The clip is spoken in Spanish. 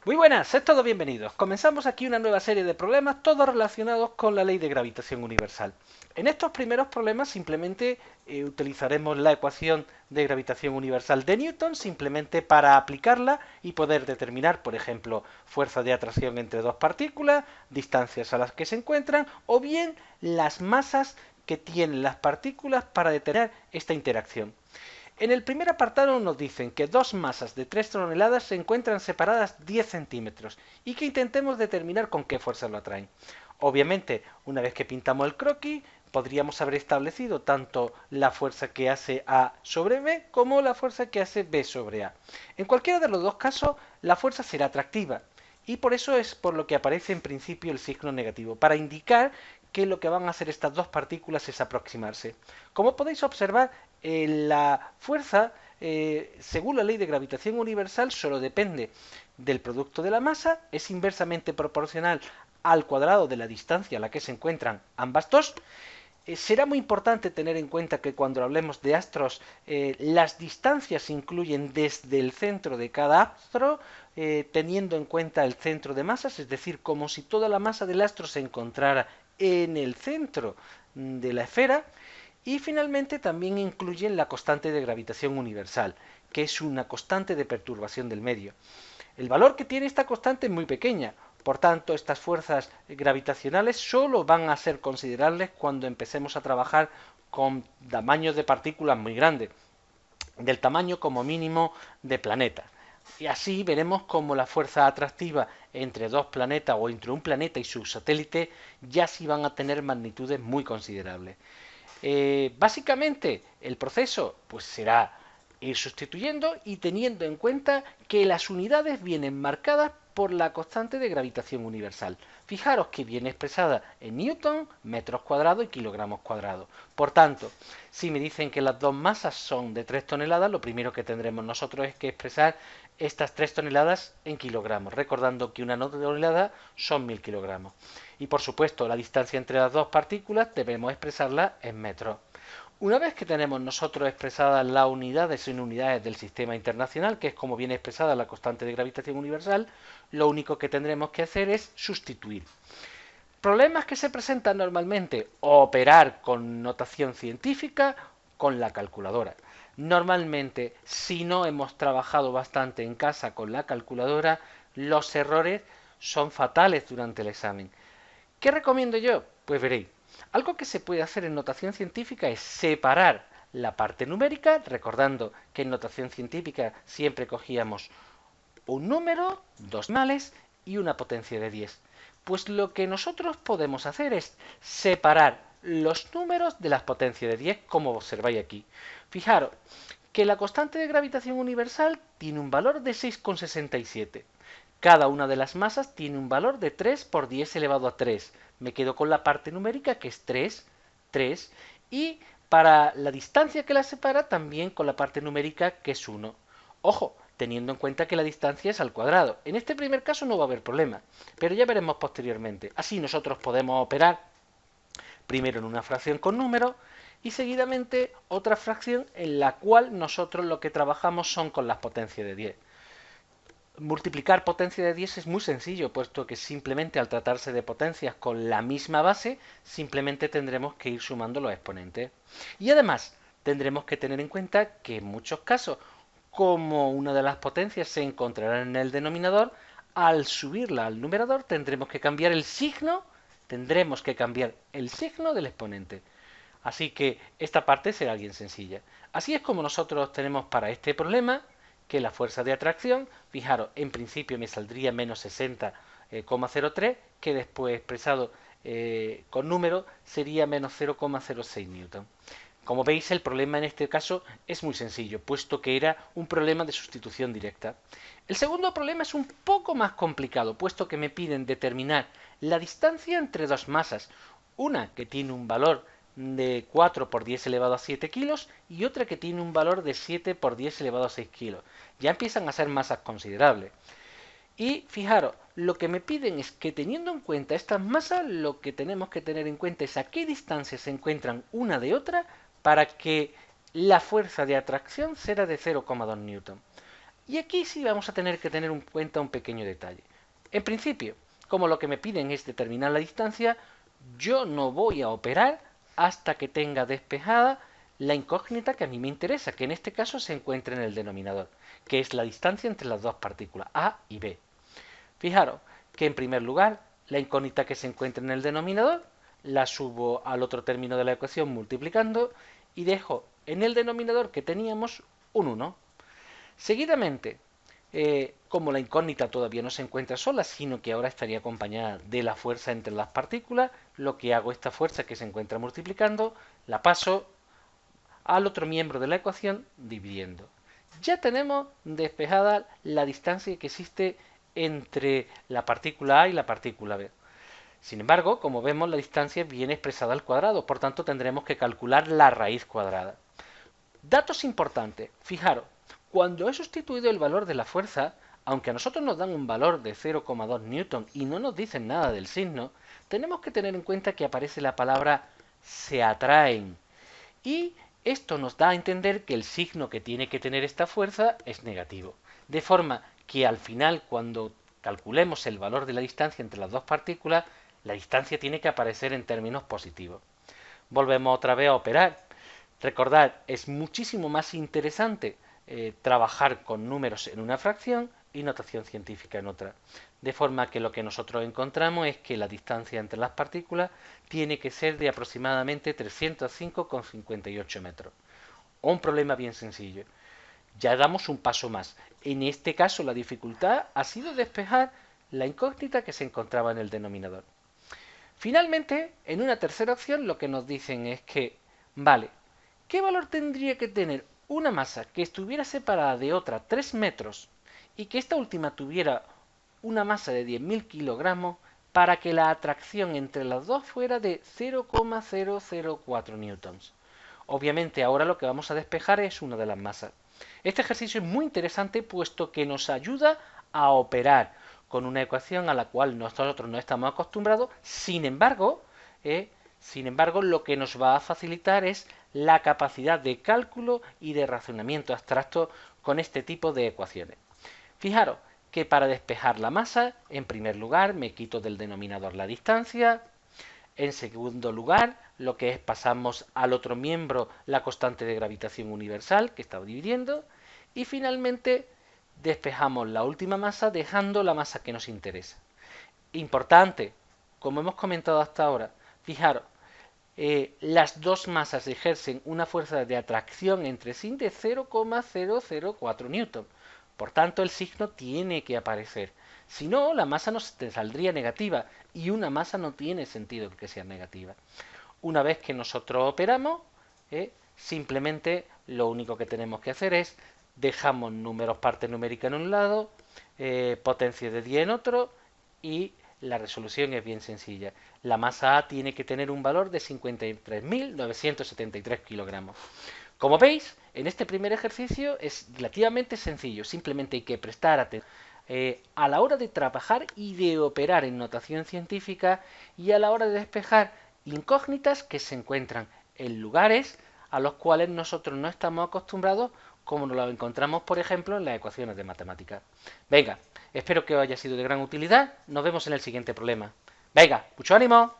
Muy buenas, sed todos bienvenidos. Comenzamos aquí una nueva serie de problemas, todos relacionados con la ley de gravitación universal. En estos primeros problemas simplemente utilizaremos la ecuación de gravitación universal de Newton simplemente para aplicarla y poder determinar, por ejemplo, fuerza de atracción entre dos partículas, distancias a las que se encuentran o bien las masas que tienen las partículas para detener esta interacción. En el primer apartado nos dicen que dos masas de 3 toneladas se encuentran separadas 10 centímetros y que intentemos determinar con qué fuerza lo atraen. Obviamente, una vez que pintamos el croquis, podríamos haber establecido tanto la fuerza que hace A sobre B como la fuerza que hace B sobre A. En cualquiera de los dos casos, la fuerza será atractiva y por eso es por lo que aparece en principio el signo negativo, para indicar que lo que van a hacer estas dos partículas es aproximarse. Como podéis observar, la fuerza, según la ley de gravitación universal, solo depende del producto de la masa, es inversamente proporcional al cuadrado de la distancia a la que se encuentran ambas dos. Será muy importante tener en cuenta que cuando hablemos de astros, las distancias se incluyen desde el centro de cada astro, teniendo en cuenta el centro de masas, es decir, como si toda la masa del astro se encontrara en el centro de la esfera. Y finalmente también incluyen la constante de gravitación universal, que es una constante de perturbación del medio. El valor que tiene esta constante es muy pequeña, por tanto estas fuerzas gravitacionales solo van a ser considerables cuando empecemos a trabajar con tamaños de partículas muy grandes, del tamaño como mínimo de planetas. Y así veremos cómo la fuerza atractiva entre dos planetas o entre un planeta y su satélite ya sí van a tener magnitudes muy considerables. Básicamente el proceso pues será ir sustituyendo y teniendo en cuenta que las unidades vienen marcadas por la constante de gravitación universal. Fijaros que viene expresada en newton, metros cuadrados y kilogramos cuadrados. Por tanto, si me dicen que las dos masas son de 3 toneladas, lo primero que tendremos nosotros es que expresar estas 3 toneladas en kilogramos, recordando que una tonelada son 1000 kilogramos. Y por supuesto, la distancia entre las dos partículas debemos expresarla en metros. Una vez que tenemos nosotros expresadas las unidades en unidades del sistema internacional, que es como viene expresada la constante de gravitación universal, lo único que tendremos que hacer es sustituir. Problemas que se presentan normalmente: operar con notación científica con la calculadora. Normalmente, si no hemos trabajado bastante en casa con la calculadora, los errores son fatales durante el examen. ¿Qué recomiendo yo? Pues veréis, algo que se puede hacer en notación científica es separar la parte numérica, recordando que en notación científica siempre cogíamos un número, dos decimales y una potencia de 10. Pues lo que nosotros podemos hacer es separar los números de las potencias de 10, como observáis aquí. Fijaros que la constante de gravitación universal tiene un valor de 6,67. Cada una de las masas tiene un valor de 3 por 10 elevado a 3. Me quedo con la parte numérica, que es 3, 3, y para la distancia que la separa también con la parte numérica, que es 1. Ojo, teniendo en cuenta que la distancia es al cuadrado. En este primer caso no va a haber problema, pero ya veremos posteriormente. Así nosotros podemos operar primero en una fracción con números y seguidamente otra fracción en la cual nosotros lo que trabajamos son con las potencias de 10. Multiplicar potencia de 10 es muy sencillo, puesto que simplemente al tratarse de potencias con la misma base, simplemente tendremos que ir sumando los exponentes. Y además, tendremos que tener en cuenta que en muchos casos, como una de las potencias se encontrará en el denominador, al subirla al numerador tendremos que cambiar el signo, del exponente. Así que esta parte será bien sencilla. Así es como nosotros tenemos para este problema que la fuerza de atracción, fijaros, en principio me saldría menos 60,03, que después expresado con número sería menos 0,06 newton. Como veis, el problema en este caso es muy sencillo, puesto que era un problema de sustitución directa. El segundo problema es un poco más complicado, puesto que me piden determinar la distancia entre dos masas, una que tiene un valor de 4 por 10 elevado a 7 kilos y otra que tiene un valor de 7 por 10 elevado a 6 kilos. Ya empiezan a ser masas considerables. Y fijaros, lo que me piden es que teniendo en cuenta estas masas, lo que tenemos que tener en cuenta es a qué distancia se encuentran una de otra para que la fuerza de atracción será de 0,2 newton. Y aquí sí vamos a tener que tener en cuenta un pequeño detalle. En principio, como lo que me piden es determinar la distancia, yo no voy a operar hasta que tenga despejada la incógnita que a mí me interesa, que en este caso se encuentra en el denominador, que es la distancia entre las dos partículas, A y B. Fijaros que en primer lugar, la incógnita que se encuentra en el denominador la subo al otro término de la ecuación multiplicando y dejo en el denominador que teníamos un 1. Seguidamente, como la incógnita todavía no se encuentra sola, sino que ahora estaría acompañada de la fuerza entre las partículas, lo que hago, esta fuerza que se encuentra multiplicando, la paso al otro miembro de la ecuación dividiendo. Ya tenemos despejada la distancia que existe entre la partícula A y la partícula B. Sin embargo, como vemos, la distancia viene expresada al cuadrado, por tanto tendremos que calcular la raíz cuadrada. Datos importantes. Fijaros, cuando he sustituido el valor de la fuerza, aunque a nosotros nos dan un valor de 0,2 newton y no nos dicen nada del signo, tenemos que tener en cuenta que aparece la palabra se atraen. Y esto nos da a entender que el signo que tiene que tener esta fuerza es negativo. De forma que al final, cuando calculemos el valor de la distancia entre las dos partículas, la distancia tiene que aparecer en términos positivos. Volvemos otra vez a operar. Recordad, es muchísimo más interesante trabajar con números en una fracción y notación científica en otra. De forma que lo que nosotros encontramos es que la distancia entre las partículas tiene que ser de aproximadamente 305,58 metros. Un problema bien sencillo. Ya damos un paso más. En este caso la dificultad ha sido despejar la incógnita que se encontraba en el denominador. Finalmente, en una tercera opción lo que nos dicen es que, vale, ¿qué valor tendría que tener una masa que estuviera separada de otra 3 metros y que esta última tuviera una masa de 10.000 kilogramos para que la atracción entre las dos fuera de 0,004 newtons? Obviamente ahora lo que vamos a despejar es una de las masas. Este ejercicio es muy interesante puesto que nos ayuda a operar con una ecuación a la cual nosotros no estamos acostumbrados. Sin embargo, lo que nos va a facilitar es la capacidad de cálculo y de razonamiento abstracto con este tipo de ecuaciones. Fijaros que para despejar la masa, en primer lugar me quito del denominador la distancia. En segundo lugar, lo que es pasamos al otro miembro la constante de gravitación universal que estaba dividiendo. Y finalmente despejamos la última masa dejando la masa que nos interesa. Importante, como hemos comentado hasta ahora, fijaros, las dos masas ejercen una fuerza de atracción entre sí de 0,004 newton. Por tanto, el signo tiene que aparecer. Si no, la masa nos saldría negativa y una masa no tiene sentido que sea negativa. Una vez que nosotros operamos, simplemente lo único que tenemos que hacer es dejamos números parte numérica en un lado, potencia de 10 en otro y la resolución es bien sencilla. La masa A tiene que tener un valor de 53.973 kilogramos. Como veis, en este primer ejercicio es relativamente sencillo, simplemente hay que prestar atención a la hora de trabajar y de operar en notación científica y a la hora de despejar incógnitas que se encuentran en lugares a los cuales nosotros no estamos acostumbrados, como nos lo encontramos, por ejemplo, en las ecuaciones de matemáticas. Venga, espero que os haya sido de gran utilidad. Nos vemos en el siguiente problema. Venga, mucho ánimo.